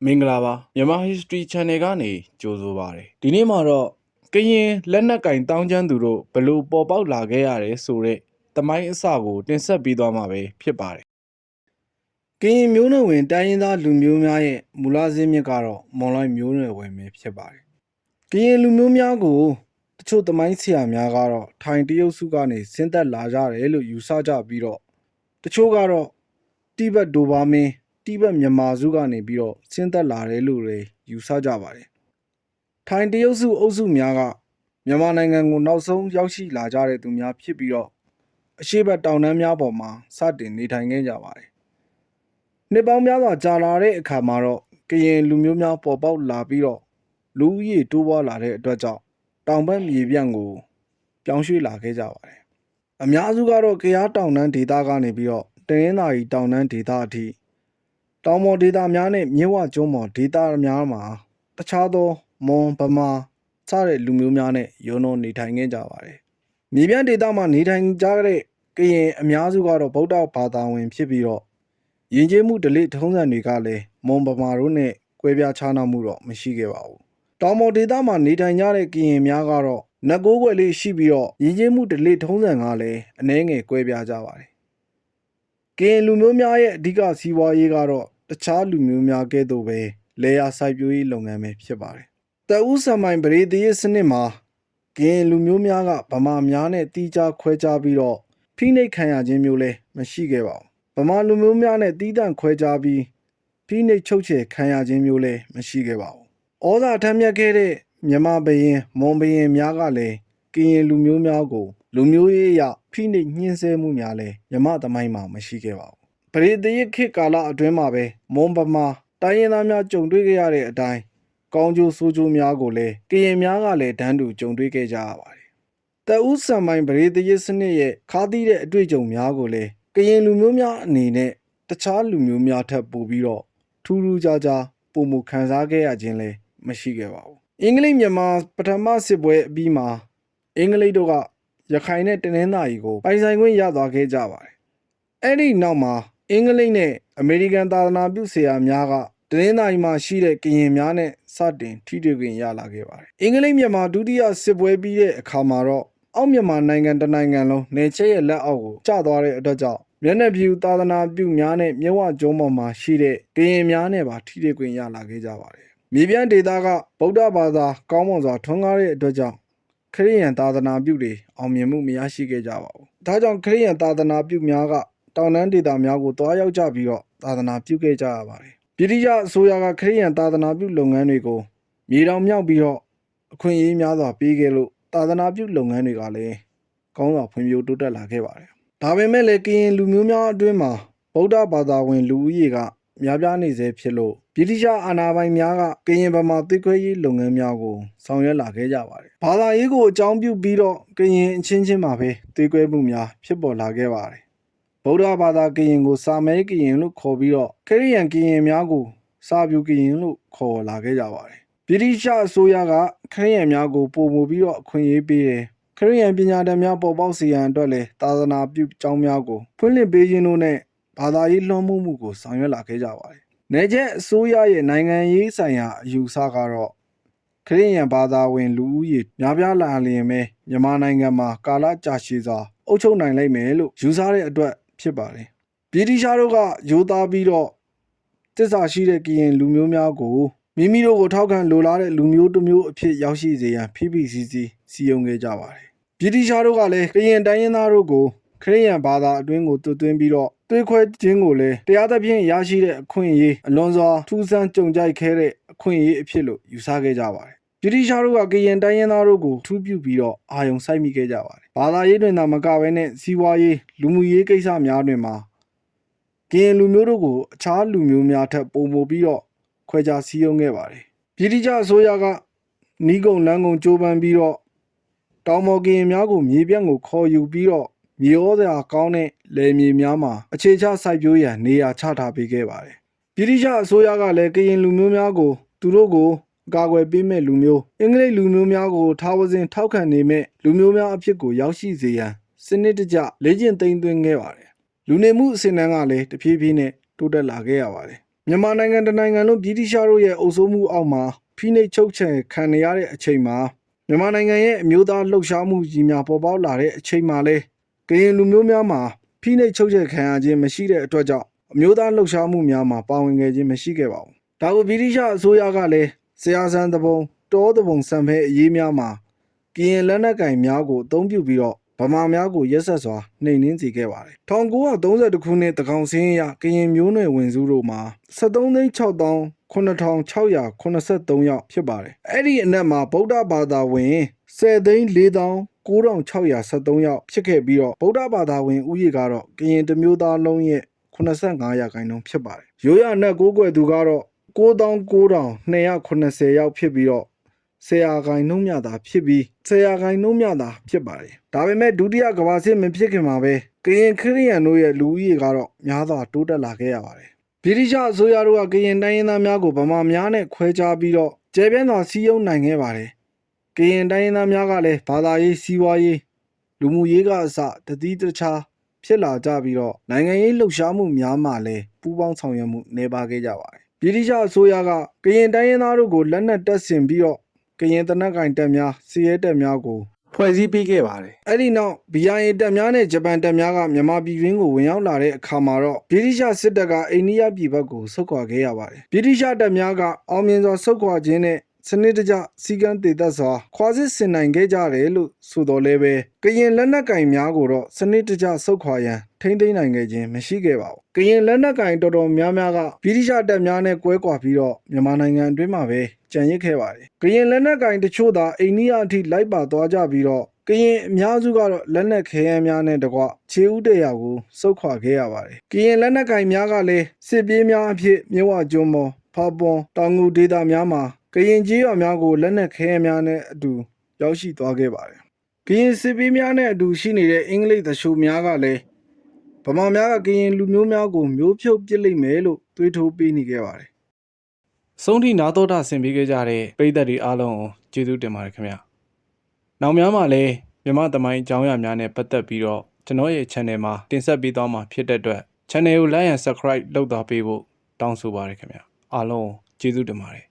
မင်္ဂလာပါမြန်မာ History Channel ကနေကြိုဆိုပါရစေဒီနေ့မှာတော့ကရင်လက်နက်ကင်တောင်းကျမ်းသူတို့ဘလို့ပေါ်ပေါက်လာခဲ့ရတယ်ဆိုတဲ့သမိုင်းအစကိုတင်ဆက်ပြီးသွားမှာပဲဖြစ်ပါတယ်ကရင်မျိုးနွယ်ဝင်တိုင်းရင်းသားလူမျိုးများရဲ့မူလဇင်းမြစ်ကတော့မွန်လိုက်မျိုးနွယ်ဝင်ပဲဖြစ်ပါတယ်ကရင်လူမျိုးများကိုတချို့သမိုင်းဆရာများကတော့ထိုင်တရုတ်စုကနေဆင်းသက်လာကြတယ်လို့ယူဆကြပြီးတော့တချို့ကတော့တိဘက်ဒိုဘာမင်းတိဘက်မြန်မာစုကနေပြီးတော့ဆင်းသက်လာတယ်လို့လည်းယူဆကြပါတယ်။ထိုင်တရုတ်စုအုပ်စုများကမြန်မာနိုင်ငံကိုနောက်ဆုံးရောက်ရှိလာကြတဲ့သူများဖြစ်ပြီးတော့အရှေ့ဘက်တောင်တန်းများပေါ်မှာစတင်နေထိုင်ခဲ့ကြပါတယ်။နှစ်ပေါင်းများစွာကြာလာတဲ့အခါမှာတော့ကရင်လူမျိုးများပေါ်ပေါက်လာပြီးတော့လူဦးရေတိုးပွားလာတဲ့အတွက်ကြောင့်တောင်ဘက်မြေပြန့်ကိုပြောင်းရွှေ့လာခဲ့ကြပါတယ်။အများစုကတော့ကရားတောင်တန်းဒေသကနေပြီးတော့တနင်္သာရီတောင်တန်းဒေသအထိတောင်ပေါ်ဒေသများနဲ့မြစ်ဝကျွန်းပေါ်ဒေသများမှာတခြားသောမွန်ဗမာစတဲ့လူမျိုးများနဲ့ရုံးတော်နေထိုင်ခဲ့ကြပါတယ်။မြေပြန့်ဒေသမှာနေထိုင်ကြတဲ့ကရင်အများစုကတော့ဗုဒ္ဓဘာသာဝင်ဖြစ်ပြီးတော့ယဉ်ကျေးမှုဓလေ့ထုံးစံတွေကလည်းမွန်ဗမာတို့နဲ့ကွဲပြားခြားနားမှုတော့မရှိခဲ့ပါဘူး။တောင်ပေါ်ဒေသမှာနေထိုင်ကြတဲ့ကရင်များကတော့နတ်ကိုးကွယ်လေးရှိပြီးတော့ယဉ်ကျေးမှုဓလေ့ထုံးစံကလည်းအနည်းငယ်ကွဲပြားကြပါတယ်။ကရင်လူမျိုးများရဲ့အဓိကစီးပွားရေးကတော့တခြားလူမျိုးများကဲ့သို့ပဲလေယာစိုက်ပျိုးရေးလုပ်ငန်းပဲဖြစ်ပါတယ်။တအူးဆံမိုင်ပရိသေယစနစ်မှာကရင်လူမျိုးများကဗမာများနဲ့တီးခြားခွဲခြားပြီးတော့ဖိနှိပ်ခံရခြင်းမျိုးလည်းမရှိခဲ့ပါဘူး။ဗမာလူမျိုးများနဲ့တီးတန့်ခွဲခြားပြီးဖိနှိပ်ချုပ်ချယ်ခံရခြင်းမျိုးလည်းမရှိခဲ့ပါဘူး။ဩဇာထမ်းမြတ်ခဲ့တဲ့မြန်မာဘရင်မွန်ဘရင်များကလည်းကရင်လူမျိုးများကိုလူမျိုးရေးအရဖိနှိပ်ညှဉ်းဆဲမှုများလည်းမြမသမိုင်းမှာမရှိခဲ့ပါဘူး။ပရိသေယခေတ်ကာလအတွင်းမှာပဲမွန်ဗမာတိုင်းရင်းသားများကြုံတွေ့ခဲ့ရတဲ့အတိုင်းကောင်းကျိုးဆိုးကျိုးများကိုလည်းကရင်များကလည်းတန်းတူကြုံတွေ့ခဲ့ကြရပါတယ်။တအူးဆံမိုင်ပရိသေယစနစ်ရဲ့ခါးသီးတဲ့အတွေ့အကြုံများကိုလည်းကရင်လူမျိုးများအနေနဲ့တခြားလူမျိုးများထပ်ပို့ပြီးတော့ထူးထူးခြားခြားပုံမှုခံစားခဲ့ရခြင်းလည်းမရှိခဲ့ပါဘူး။အင်္ဂလိပ်မြန်မာပထမစစ်ပွဲအပြီးမှာအင်္ဂလိပ်တို့ကရခိုင်နဲ့တနင်္သာရီကိုပိုင်ဆိုင်ခွင့်ရသွားခဲ့ကြပါတယ်။အဲ့ဒီနောက်မှာအင်္ဂလိပ်နဲ့အမေရိကန်သာသနာပြုဆရာများကတနင်္သာရီမှာရှိတဲ့ကရင်များနဲ့စတင်ထိတွေ့ခွင့်ရလာခဲ့ပါတယ်။အင်္ဂလိပ်မြန်မာဒုတိယစစ်ပွဲပြီးတဲ့အခါမှာတော့အောက်မြန်မာနိုင်ငံတစ်နိုင်ငံလုံးနေချက်ရဲ့လက်အောက်ကိုကျသွားတဲ့အတွက်ကြောင့်မျက်နှာဖြူသာသနာပြုများနဲ့မြဝကျုံးပေါ်မှာရှိတဲ့ကရင်များနဲ့ပါထိတွေ့ခွင့်ရလာခဲ့ကြပါတယ်။မြေပြန့်ဒေသကဗုဒ္ဓဘာသာကောင်းမွန်စွာထွန်းကားတဲ့အတွက်ကြောင့်ခရစ်ယာန်သာသနာပြုတွေအောင်မြင်မှုမရရှိခဲ့ကြပါဘူး။ဒါကြောင့်ခရစ်ယာန်သာသနာပြုများကတောင်တန်းဒေသများကိုတွားရောက်ကြပြီးတော့သာသနာပြုခဲ့ကြရပါတယ်။ဗြိတိရှအစိုးရကခရစ်ယာန်သာသနာပြုလုပ်ငန်းတွေကိုမြေတောင်မြောက်ပြီးတော့အခွင့်အရေးများစွာပေးခဲ့လို့သာသနာပြုလုပ်ငန်းတွေကလည်းကောင်းစွာဖွံ့ဖြိုးတိုးတက်လာခဲ့ပါတယ်။ဒါပေမဲ့လည်းကရင်လူမျိုးများအတွင်းမှာဗုဒ္ဓဘာသာဝင်လူဦးရေကများပြားနေစေဖြစ်လို့ဗြိတိရှအာဏာပိုင်များကကရင်ဗမာသွေးခွဲရေးလုပ်ငန်းများကိုဆောင်ရွက်လာခဲ့ကြပါတယ်။ဘာသာရေးကိုအကြောင်းပြုပြီးတော့ကရင်အချင်းချင်းမှာပဲသွေးခွဲမှုများဖြစ်ပေါ်လာခဲ့ပါတယ်။ဗုဒ္ဓဘာသာကရင်ကိုစာမဲကရင်လို့ခေါ်ပြီးတော့ခရစ်ယာန်ကရင်များကိုစာပြူကရင်လို့ခေါ်လာခဲ့ကြပါတယ်။ဗြိတိရှအစိုးရကခရစ်ယာန်များကိုပုံမှုပြီးတော့အခွင့်အရေးပေးတယ်။ခရစ်ယာန်ပညာတတ်များပေါ်ပေါက်စေရန်အတွက်လည်းသာသနာပြုကျောင်းများကိုဖွင့်လှစ်ပေးခြင်းတို့နဲ့ဘာသာရေးလွှမ်းမိုးမှုကိုဆောင်ရွက်လာခဲ့ကြပါတယ်။နယ်ချက်အစိုးရရဲ့နိုင်ငံရေးဆိုင်ရာအယူဆကတော့ခရစ်ယာန်ဘာသာဝင်လူဦးရေများပြားလာလျင်ပဲမြန်မာနိုင်ငံမှာကာလကြာရှည်စွာအုပ်ချုပ်နိုင်လိမ့်မယ်လို့ယူဆတဲ့အတွက်ဖြစ်ပါတယ်။ဗြိတိရှတို့ကရိုးသားပြီးတော့တစ္ဆာရှိတဲ့ကရင်လူမျိုးများကိုမိမိတို့ကိုထောက်ခံလိုလားတဲ့လူမျိုးတစ်မျိုးအဖြစ်ရောက်ရှိစေရန်ဖိဖိစီးစီးစီယုံခဲ့ကြပါတယ်။ဗြိတိရှတို့ကလည်းကရင်တိုင်းရင်းသားတို့ကိုခရစ်ယာန်ဘာသာအတွင်းကိုသွင်းပြီးတော့သွေးခွဲခြင်းကိုလည်းတရားသဖြင့်ရရှိတဲ့အခွင့်အရေးအလွန်စွာထူးဆန်းကြုံကြိုက်ခဲ့တဲ့အခွင့်အရေးအဖြစ်လို့ယူဆခဲ့ကြပါတယ်။ဗြိတိရှတို့ကကရင်တိုင်းရင်းသားတို့ကိုထူးပြုပြီးတော့အာရုံစိုက်မိခဲ့ကြပါတယ်။ဘာသာရေးတွင်သာမကဘဲနဲ့စီးပွားရေးလူမှုရေးကိစ္စများတွင်မှာကရင်လူမျိုးတို့ကိုအခြားလူမျိုးများထက်ပိုမိုပြီးတော့ခွဲခြားစည်းရုံးခဲ့ပါတယ်။ဗြိတိရှအစိုးရကနီးကုံလန်းကုံကြိုးပမ်းပြီးတော့တောင်ပေါ်ကရင်များကိုမြေပြန့်ကိုခေါ်ယူပြီးတော့မြေဩဇာကောင်းတဲ့လယ်မြေများမှာအခြေချစိုက်ပျိုးရန်နေရာချထားပေးခဲ့ပါတယ်။ဗြိတိရှအစိုးရကလည်းကရင်လူမျိုးများကိုသူတို့ကိုအကာအကွယ်ပေးမဲ့လူမျိုးအင်္ဂလိပ်လူမျိုးများကိုထားဝစဉ်ထောက်ခံနေမဲ့လူမျိုးများအဖြစ်ကိုရောက်ရှိစေရန်စနစ်တကျလေ့ကျင့်သိမ်းသွင်းခဲ့ပါတယ်။လူနေမှုအဆင့်အတန်းကလည်းတဖြည်းဖြည်းနဲ့တိုးတက်လာခဲ့ရပါတယ် မြန်မာနိုင်ငံတနိုင်ငံလုံးဗြိတိရှတို့ရဲ့အုပ်စိုးမှုအောက်မှာဖိနှိပ်ချုပ်ချယ်ခံနေရတဲ့အချိန်မှာမြန်မာနိုင်ငံရဲ့အမျိုးသားလှုပ်ရှားမှုကြီးများပေါ်ပေါက်လာတဲ့အချိန်မှာလဲကရင်လူမျိုးများမှာဖိနှိပ်ချုပ်ချယ်ခံရခြင်းမရှိတဲ့အတွက်ကြောင့်အမျိုးသားလှုပ်ရှားမှုများမှာပါဝင်ခဲ့ခြင်းမရှိခဲ့ပါဘူး။ဒါကိုဗြိတိရှအစိုးရကလည်းဆရာစံတပုံတောတပုံစံဖဲအရေးများမှာကရင်လက်နက်ကင်များကိုအသုံးပြုပြီးတော့ဗမာများကိုရက်ဆက်စွာနှိမ်နင်းစေခဲ့ပါတယ်။1932ခုနှစ်တကောင်စင်းရကရင်မျိုးနွယ်ဝင်စုတို့မှာ73,600,9683ယောက်ဖြစ်ပါတယ်။အဲ့ဒီအနက်မှာဗုဒ္ဓဘာသာဝင်10,4,9673ယောက်ဖြစ်ခဲ့ပြီးတော့ဗုဒ္ဓဘာသာဝင်ဥယျာဉ်ကတော့ကရင်တစ်မျိုးသားလုံးရဲ့85%ဖြစ်ပါတယ်။ရိုးရအနက်ကိုးကွယ်သူကတော့99,280ယောက်ဖြစ်ပြီးတော့10%နှုန်းမြတာဖြစ်ပြီး10%နှုန်းမြတာဖြစ်ပါတယ်။ဒါပေမဲ့ဒုတိယကမ္ဘာစစ်မဖြစ်ခင်မှာပဲကရင်ခရစ်ယာန်တို့ရဲ့လူဦးရေကတော့များစွာတိုးတက်လာခဲ့ရပါတယ်။ဗြိတိရှအစိုးရတို့ကကရင်တိုင်းရင်းသားများကိုဗမာများနဲ့ခွဲခြားပြီးတော့ကျယ်ပြန့်စွာစည်းရုံးနိုင်ခဲ့ပါတယ်။ကရင်တိုင်းရင်းသားများကလည်းဘာသာရေးစီးပွားရေးလူမှုရေးကအစတတိတခြားဖြစ်လာကြပြီးတော့နိုင်ငံရေးလှုပ်ရှားမှုများမှလည်းပူးပေါင်းဆောင်ရွက်မှုနေပါခဲ့ကြပါတယ်။ဗြိတိရှအစိုးရကကရင်တိုင်းရင်းသားတို့ကိုလက်နက်တပ်ဆင်ပြီးတော့ကရင်တနက်ကင်တပ်များစီရဲတပ်များကိုဖွဲ့စည်းပေးခဲ့ပါတယ်။အဲ့ဒီနောက် BIA တပ်များနဲ့ဂျပန်တပ်များကမြန်မာပြည်တွင်းကိုဝင်ရောက်လာတဲ့အခါမှာတော့ဗြိတိရှစစ်တပ်ကအိန္ဒိယပြည်ဘက်ကိုဆုတ်ခွာခဲ့ရပါတယ်။ဗြိတိရှတပ်များကအောင်မြင်စွာဆုတ်ခွာခြင်းနဲ့စနစ်တကျစီကံတည်သက်စွာခွာစစ်ဆင်နိုင်ခဲ့ကြတယ်လို့ဆိုတော်လဲပဲကရင်လက်နက်ကင်များကိုတော့စနစ်တကျဆုတ်ခွာရန်ထိမ့်သိမ်းနိုင်ခဲ့ခြင်းမရှိခဲ့ပါဘူး။ကရင်လက်နက်ကင်တော်တော်များများကဗြိတိရှတပ်များနဲ့ကွဲကွာပြီးတော့မြန်မာနိုင်ငံအတွင်းမှာပဲကြံရစ်ခဲ့ပါတယ်။ကရင်လက်နက်ကင်တချို့သာအိန္ဒိယအထိလိုက်ပါသွားကြပြီးတော့ကရင်အများစုကတော့လက်နက်ခဲယမ်းများနဲ့တကွခြေဦးတရာကိုစုတ်ခွာခဲ့ရပါတယ်။ကရင်လက်နက်ကင်များကလည်းစစ်ပြေးများအဖြစ်မြဝကျွန်းပေါ်ဖာပွန်တောင်ငူဒေသများမှာကရင်ကြီးရွာများကိုလက်နက်ခဲယမ်းများနဲ့အတူရောက်ရှိသွားခဲ့ပါတယ်။ကရင်စစ်ပြေးများနဲ့အတူရှိနေတဲ့အင်္ဂလိပ်သရှုများကလည်းဗမာများကကရင်လူမျိုးများကိုမျိုးဖြုတ်ပစ်လိမ့်မယ်လို့တွေးထိုးပေးနေခဲ့ပါတယ်။ဆုံးထိနာတော်တာဆင်ပေးခဲ့ကြတဲ့ပရိသတ်တွေအားလုံးကိုကျေးဇူးတင်ပါတယ်ခင်ဗျ။နောက်များမှာလည်းမြန်မာသမိုင်းအကြောင်းအရာများနဲ့ပတ်သက်ပြီးတော့ကျွန်တော်ရဲ့ channel မှာတင်ဆက်ပေးသွားမှာဖြစ်တဲ့အတွက် channel ကို like and subscribe လုပ်သွားပေးဖို့တောင်းဆိုပါရခင်ဗျ။အားလုံးကျေးဇူးတင်ပါတယ်